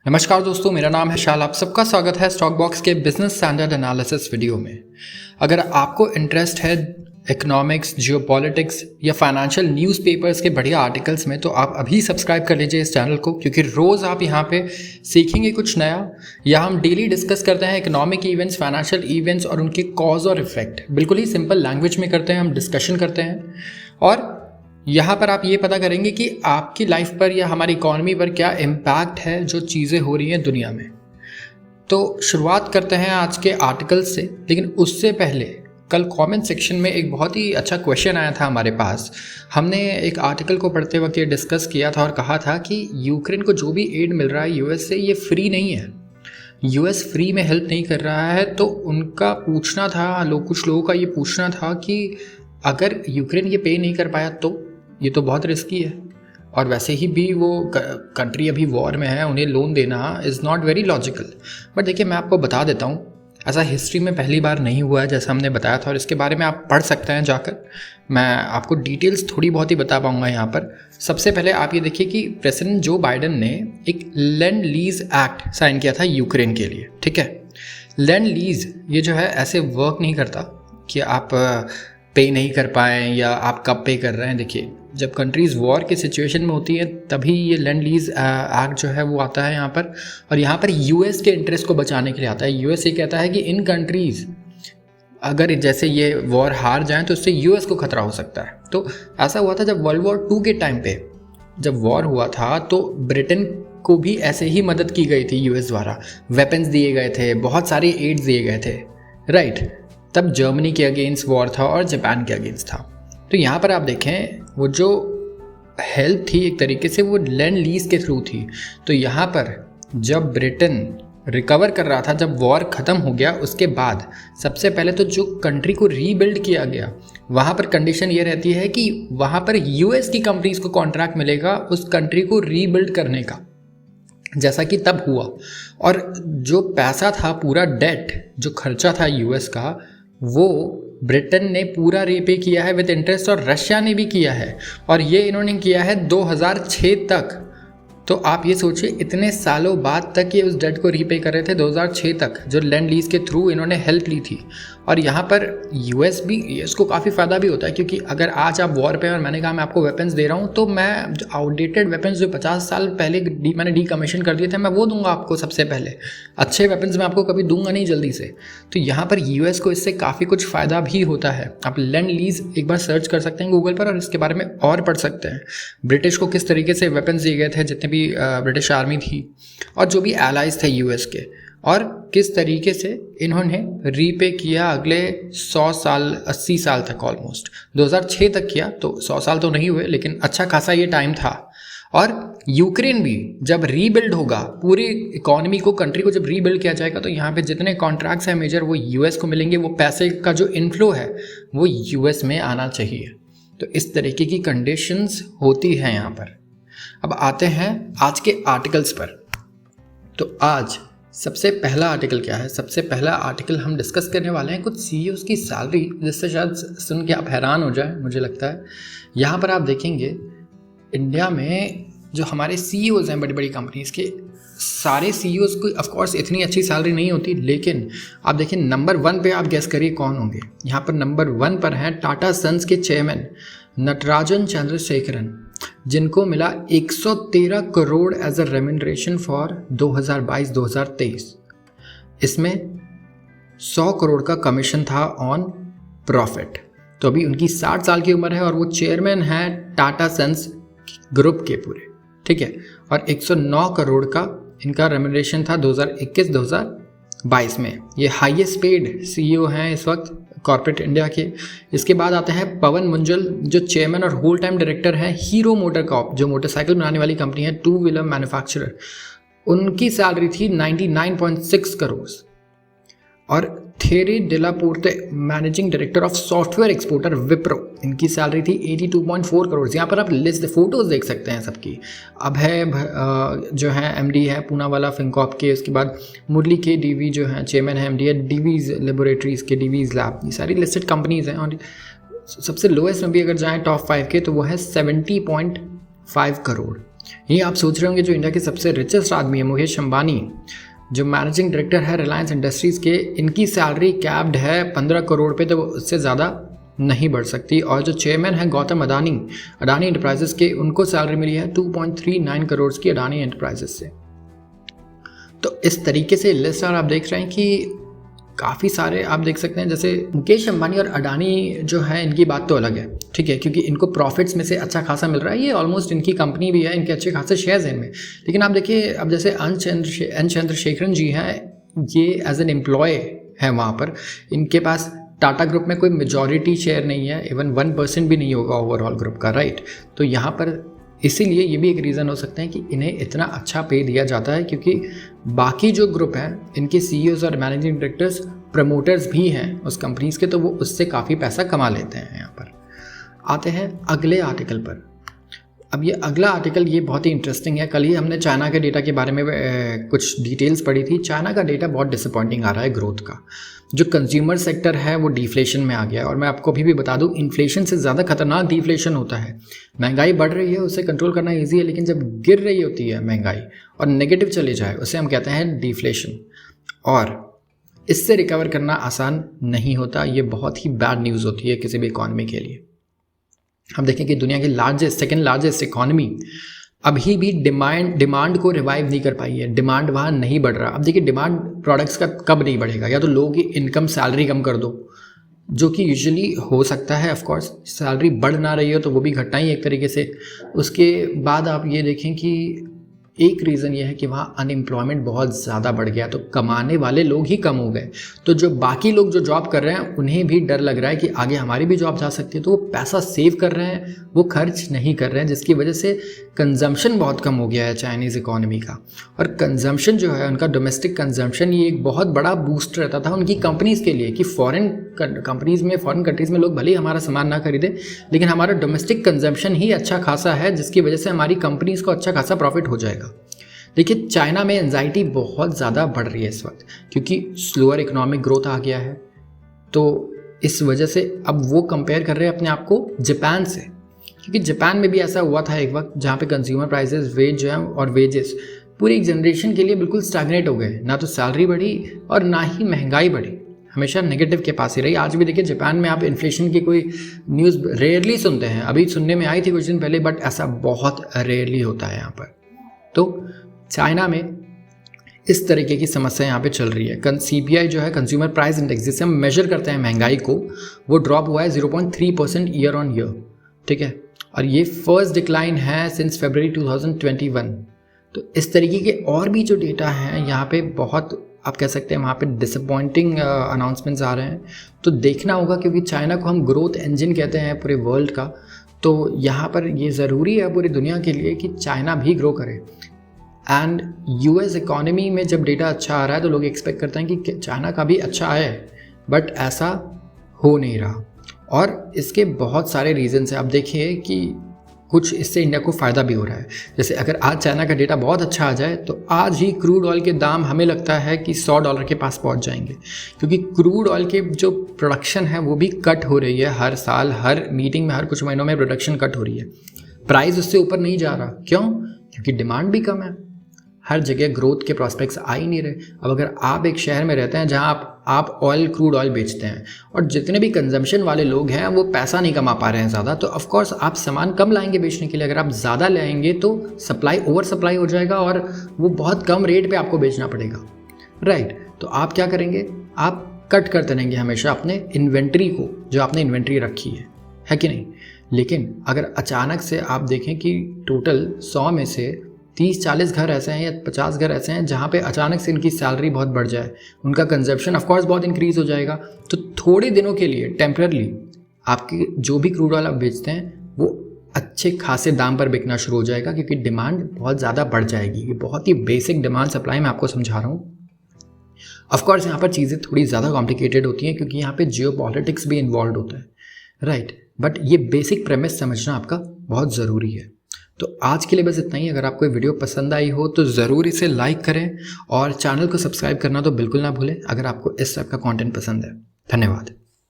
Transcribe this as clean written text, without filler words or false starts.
नमस्कार दोस्तों, मेरा नाम है शाल। आप सबका स्वागत है स्टॉक बॉक्स के बिजनेस स्टैंडर्ड एनालिसिस वीडियो में। अगर आपको इंटरेस्ट है इकोनॉमिक्स, जियोपॉलिटिक्स या फाइनेंशियल न्यूज़पेपर्स के बढ़िया आर्टिकल्स में, तो आप अभी सब्सक्राइब कर लीजिए इस चैनल को, क्योंकि रोज़ आप यहाँ पे सीखेंगे कुछ नया। या हम डेली डिस्कस करते हैं इकोनॉमिक इवेंट्स, फाइनेंशियल इवेंट्स और उनके कॉज और इफेक्ट। बिल्कुल ही सिंपल लैंग्वेज में करते हैं, हम डिस्कशन करते हैं। और यहाँ पर आप ये पता करेंगे कि आपकी लाइफ पर या हमारी इकॉनमी पर क्या इम्पैक्ट है जो चीज़ें हो रही हैं दुनिया में। तो शुरुआत करते हैं आज के आर्टिकल से, लेकिन उससे पहले कल कमेंट सेक्शन में एक बहुत ही अच्छा क्वेश्चन आया था हमारे पास। हमने एक आर्टिकल को पढ़ते वक्त ये डिस्कस किया था और कहा था कि यूक्रेन को जो भी एड मिल रहा है यूएस से, ये फ्री नहीं है। यूएस फ्री में हेल्प नहीं कर रहा है। तो उनका पूछना था, कुछ लोगों का ये पूछना था कि अगर यूक्रेन ये पे नहीं कर पाया तो ये तो बहुत रिस्की है, और वैसे ही भी वो कंट्री अभी वॉर में है, उन्हें लोन देना is not very logical. But देखिए, मैं आपको बता देता हूँ, ऐसा हिस्ट्री में पहली बार नहीं हुआ है जैसा हमने बताया था, और इसके बारे में आप पढ़ सकते हैं जाकर। मैं आपको डिटेल्स थोड़ी बहुत ही बता पाऊँगा यहाँ पर। सबसे पहले आप ये देखिए कि प्रेसिडेंट जो बाइडन ने एक लैंड लीज एक्ट साइन किया था यूक्रेन के लिए। ठीक है, लैंड लीज ये जो है ऐसे वर्क नहीं करता कि आप पे नहीं कर पाएँ या आप कब पे कर रहे हैं। देखिए, जब कंट्रीज़ वॉर के सिचुएशन में होती हैं तभी ये लैंड लीज एक्ट जो है वो आता है यहाँ पर। और यहाँ पर यूएस के इंटरेस्ट को बचाने के लिए आता है। यूएस ये कहता है कि इन कंट्रीज़ अगर जैसे ये वॉर हार जाएं तो उससे यूएस को खतरा हो सकता है। तो ऐसा हुआ था जब वर्ल्ड वॉर 2 के टाइम पे जब वॉर हुआ था, तो ब्रिटेन को भी ऐसे ही मदद की गई थी यूएस द्वारा। वेपन्स दिए गए थे, बहुत सारे एड्स दिए गए थे, राइट। तब जर्मनी के अगेंस्ट वॉर था और जापान के अगेंस्ट था। तो यहाँ पर आप देखें, वो जो हेल्प थी एक तरीके से वो लैंड लीज के थ्रू थी। तो यहाँ पर जब ब्रिटेन रिकवर कर रहा था, जब वॉर ख़त्म हो गया, उसके बाद सबसे पहले तो जो कंट्री को रीबिल्ड किया गया, वहाँ पर कंडीशन ये रहती है कि वहाँ पर यूएस की कंपनीज़ को कॉन्ट्रैक्ट मिलेगा उस कंट्री को रीबिल्ड करने का, जैसा कि तब हुआ। और जो पैसा था, पूरा डेट जो खर्चा था यूएस का, वो ब्रिटेन ने पूरा रीपे किया है विद इंटरेस्ट, और रशिया ने भी किया है, और ये इन्होंने किया है 2006 तक। तो आप ये सोचिए, इतने सालों बाद तक ये उस डेट को रीपे कर रहे थे, 2006 तक, जो लैंड लीज के थ्रू इन्होंने हेल्प ली थी। और यहाँ पर यूएस को काफ़ी फ़ायदा भी होता है, क्योंकि अगर आज आप वॉर पे और मैंने कहा मैं आपको वेपन्स दे रहा हूँ, तो मैं आउटडेटेड वेपन्स जो 50 साल पहले मैंने डीकमीशन कर दिए थे, मैं वो दूंगा आपको सबसे पहले। अच्छे वेपन्स मैं आपको कभी दूंगा नहीं जल्दी से। तो यहाँ पर यूएस को इससे काफ़ी कुछ फ़ायदा भी होता है। आप लैंड लीज एक बार सर्च कर सकते हैं गूगल पर और इसके बारे में और पढ़ सकते हैं। ब्रिटिश को किस तरीके से वेपन्स दिए गए थे, जितने भी ब्रिटिश आर्मी थी और जो भी एलाइज थे यूएस के, और किस तरीके से इन्होंने रीपे किया अगले 100 साल 80 साल तक, ऑलमोस्ट 2006 तक किया। तो 100 साल तो नहीं हुए, लेकिन अच्छा खासा ये टाइम था। और यूक्रेन भी जब रीबिल्ड होगा, पूरी इकोनॉमी को, कंट्री को जब रीबिल्ड किया जाएगा, तो यहाँ पे जितने कॉन्ट्रैक्ट्स हैं मेजर, वो यूएस को मिलेंगे। वो पैसे का जो इनफ्लो है वो यूएस में आना चाहिए। तो इस तरीके की कंडीशंस होती हैं यहाँ पर। अब आते हैं आज के आर्टिकल्स पर। तो आज सबसे पहला आर्टिकल क्या है? सबसे पहला आर्टिकल हम डिस्कस करने वाले हैं कुछ सीईओज़ की सैलरी, जिससे शायद सुन के आप हैरान हो जाए, मुझे लगता है। यहाँ पर आप देखेंगे इंडिया में जो हमारे सीईओज़ हैं बड़ी बड़ी कंपनीज़ के, सारे सीईओज़ को ऑफकोर्स इतनी अच्छी सैलरी नहीं होती, लेकिन आप देखिए नंबर 1 पे आप गेस करिए कौन होंगे। यहाँ पर नंबर 1 पर हैं टाटा सन्स के चेयरमैन नटराजन चंद्रशेखरन, जिनको मिला 113 crore as a remuneration for 2022-2023। इसमें 100 करोड़ का कमीशन था ऑन प्रॉफिट। तो अभी उनकी 60 साल की उम्र है और वो चेयरमैन हैं टाटा सन्स ग्रुप के पूरे, ठीक है। और 109 करोड़ का इनका रेम्यूनरेशन था 2021-2022 में। ये हाईएस्ट पेड सीईओ हैं इस वक्त कॉर्पोरेट इंडिया के। इसके बाद आते हैं पवन मुंजल, जो चेयरमैन और होल टाइम डायरेक्टर हैं हीरो मोटर कॉर्प, जो मोटरसाइकिल बनाने वाली कंपनी है, 2 व्हीलर मैन्युफैक्चरर। उनकी सैलरी थी 99.6 करोड़। और theory Delaporte, managing director of software exporter Wipro, इनकी सैलरी थी 82.4 करोड़। यहाँ पर आप लिस्ट फोटोज़ देख सकते हैं सबकी। अभय जो है एमडी है पूना वाला फिनकॉप के। उसके बाद मुरली के डीवी जो है चेयरमैन है, एमडी है डीवीज लेबोरेटरीज़ के, डीवीज लैब। ये सारी लिस्टेड कंपनीज़ हैं। और सबसे लोएस्ट में भी अगर जाएँ टॉप 5 के, तो वो है 70.5 करोड़। ये आप सोच रहे होंगे जो इंडिया के सबसे रिचेस्ट आदमी है मुकेश अंबानी, जो मैनेजिंग डायरेक्टर है रिलायंस इंडस्ट्रीज़ के, इनकी सैलरी कैप्ड है 15 करोड़ पे, तो वो उससे ज़्यादा नहीं बढ़ सकती। और जो चेयरमैन है गौतम अडानी एंटरप्राइजेस के, उनको सैलरी मिली है 2.39 करोड़ की अडानी एंटरप्राइजेस से। तो इस तरीके से लिस्ट आप देख रहे हैं कि काफ़ी सारे आप देख सकते हैं। जैसे मुकेश अंबानी और अडानी जो है, इनकी बात तो अलग है, ठीक है, क्योंकि इनको प्रॉफिट्स में से अच्छा खासा मिल रहा है। ये ऑलमोस्ट इनकी कंपनी भी है, इनके अच्छे खासे शेयर्स हैं इनमें। लेकिन आप देखिए, अब जैसे एन चंद्रशेखरन जी हैं, ये एज एन एम्प्लॉय है वहाँ पर, इनके पास टाटा ग्रुप में कोई मेजॉरिटी शेयर नहीं है, इवन 1% भी नहीं होगा ओवरऑल ग्रुप का, राइट। तो यहाँ पर इसीलिए ये भी एक रीज़न हो सकता है कि इन्हें इतना अच्छा पे दिया जाता है, क्योंकि बाकी जो ग्रुप हैं इनके सीईओज और मैनेजिंग डायरेक्टर्स प्रमोटर्स भी हैं उस कंपनीज़ के, तो वो उससे काफ़ी पैसा कमा लेते हैं। यहाँ पर आते हैं अगले आर्टिकल पर। अब ये अगला आर्टिकल ये बहुत ही इंटरेस्टिंग है। कल ही हमने चाइना के डेटा के बारे में कुछ डिटेल्स पढ़ी थी। चाइना का डेटा बहुत डिसअपॉइंटिंग आ रहा है ग्रोथ का। जो कंज्यूमर सेक्टर है वो डिफ्लेशन में आ गया है, और मैं आपको अभी भी बता दूं, इन्फ्लेशन से ज़्यादा खतरनाक डिफ्लेशन होता है। महंगाई बढ़ रही है, उसे कंट्रोल करना ईजी है, लेकिन जब गिर रही होती है महंगाई और नेगेटिव चली जाए, उसे हम कहते हैं डिफ्लेशन, और इससे रिकवर करना आसान नहीं होता। ये बहुत ही बैड न्यूज़ होती है किसी भी इकॉनमी के लिए। हम देखें कि दुनिया की सेकेंड लार्जेस्ट इकॉनमी अभी भी डिमांड को रिवाइव नहीं कर पाई है। डिमांड वहाँ नहीं बढ़ रहा। अब देखिए, डिमांड प्रोडक्ट्स का कब नहीं बढ़ेगा? या तो लोगों की इनकम सैलरी कम कर दो, जो कि यूजुअली हो सकता है। ऑफ कोर्स सैलरी बढ़ ना रही हो तो वो भी घटना ही एक तरीके से। उसके बाद आप ये देखें कि एक रीज़न ये है कि वहाँ अनएम्प्लॉयमेंट बहुत ज़्यादा बढ़ गया, तो कमाने वाले लोग ही कम हो गए। तो जो बाकी लोग जो जॉब कर रहे हैं उन्हें भी डर लग रहा है कि आगे हमारी भी जॉब जा सकती है, तो वो पैसा सेव कर रहे हैं, वो खर्च नहीं कर रहे हैं, जिसकी वजह से कंजम्पशन बहुत कम हो गया है चाइनीज़ इकोनॉमी का। और कंजम्पशन जो है उनका, डोमेस्टिक कंजम्पशन, ये एक बहुत बड़ा बूस्ट रहता था उनकी कंपनीज़ के लिए कि फॉरेन कंपनीज़ में, फॉरेन कंट्रीज़ में लोग भले ही हमारा सामान ना खरीदे, लेकिन हमारा डोमेस्टिक कंजम्पशन ही अच्छा खासा है, जिसकी वजह से हमारी कंपनीज़ को अच्छा खासा प्रॉफिट हो जाएगा। देखिए, चाइना में एंजाइटी बहुत ज़्यादा बढ़ रही है इस वक्त, क्योंकि स्लोअर इकोनॉमिक ग्रोथ आ गया है। तो इस वजह से अब वो कंपेयर कर रहे हैं अपने आप को जापान से, क्योंकि जापान में भी ऐसा हुआ था एक वक्त जहाँ पे कंज्यूमर प्राइसेस, वेजेस पूरी एक जनरेशन के लिए बिल्कुल स्टैग्नेट हो गए। ना तो सैलरी बढ़ी और ना ही महंगाई बढ़ी, हमेशा नेगेटिव के पास ही रही। आज भी देखिए, जापान में आप इन्फ्लेशन की कोई न्यूज़ रेयरली सुनते हैं। अभी सुनने में आई थी कुछ दिन पहले, बट ऐसा बहुत रेयरली होता है यहाँ पर। तो चाइना में इस तरीके की समस्या यहाँ पे चल रही है। CPI जो है, कंज्यूमर प्राइस इंडेक्स, जिससे हम मेजर करते हैं महंगाई को, वो ड्रॉप हुआ है 0.3% ईयर ऑन ईयर, ठीक है। और ये फर्स्ट डिक्लाइन है सिंस फरवरी 2021। तो इस तरीके के और भी जो डेटा हैं यहाँ पे, बहुत आप कह सकते हैं वहाँ पे डिसअपॉइंटिंग अनाउंसमेंट्स आ रहे हैं। तो देखना होगा, क्योंकि चाइना को हम ग्रोथ इंजन कहते हैं पूरे वर्ल्ड का। तो यहाँ पर ये ज़रूरी है पूरी दुनिया के लिए कि चाइना भी ग्रो करे। एंड US इकॉनमी में जब डेटा अच्छा आ रहा है तो लोग एक्सपेक्ट करते हैं कि चाइना का भी अच्छा आए, बट ऐसा हो नहीं रहा। और इसके बहुत सारे रीजंस हैं। आप देखिए कि कुछ इससे इंडिया को फ़ायदा भी हो रहा है। जैसे अगर आज चाइना का डेटा बहुत अच्छा आ जाए तो आज ही क्रूड ऑयल के दाम हमें लगता है कि $100 के पास पहुंच जाएंगे, क्योंकि क्रूड ऑयल के जो प्रोडक्शन है वो भी कट हो रही है हर साल, हर मीटिंग में, हर कुछ महीनों में प्रोडक्शन कट हो रही है। प्राइस उससे ऊपर नहीं जा रहा। क्यों? क्योंकि डिमांड भी कम है, हर जगह ग्रोथ के प्रॉस्पेक्ट्स आ ही नहीं रहे। अब अगर आप एक शहर में रहते हैं जहां आप क्रूड ऑयल बेचते हैं, और जितने भी कंजम्पशन वाले लोग हैं वो पैसा नहीं कमा पा रहे हैं ज़्यादा, तो ऑफ कोर्स आप सामान कम लाएंगे बेचने के लिए। अगर आप ज़्यादा लाएंगे तो ओवर सप्लाई हो जाएगा और वो बहुत कम रेट पे आपको बेचना पड़ेगा, राइट। तो आप क्या करेंगे? आप कट करते रहेंगे हमेशा अपने इन्वेंट्री को, जो आपने इन्वेंट्री रखी है कि नहीं। लेकिन अगर अचानक से आप देखें कि टोटल 100 में से 30-40 घर ऐसे हैं या 50 घर ऐसे हैं जहाँ पे अचानक से इनकी सैलरी बहुत बढ़ जाए, उनका कंजप्शन ऑफ कोर्स बहुत इंक्रीज़ हो जाएगा, तो थोड़े दिनों के लिए टेम्परली आपकी जो भी क्रूड ऑयल आप बेचते हैं वो अच्छे खासे दाम पर बिकना शुरू हो जाएगा, क्योंकि डिमांड बहुत ज़्यादा बढ़ जाएगी। ये बहुत ही बेसिक डिमांड सप्लाई मैं आपको समझा रहा हूँ। ऑफ कोर्स यहाँ पर चीज़ें थोड़ी ज़्यादा कॉम्प्लिकेटेड होती हैं, क्योंकि यहाँ पे जियोपॉलिटिक्स भी इन्वॉल्व होता है, राइट। बट ये बेसिक प्रेमिस समझना आपका बहुत ज़रूरी है। तो आज के लिए बस इतना ही। अगर आपको ये वीडियो पसंद आई हो तो ज़रूर इसे लाइक करें और चैनल को सब्सक्राइब करना तो बिल्कुल ना भूलें अगर आपको इस टाइप का कंटेंट पसंद है। धन्यवाद।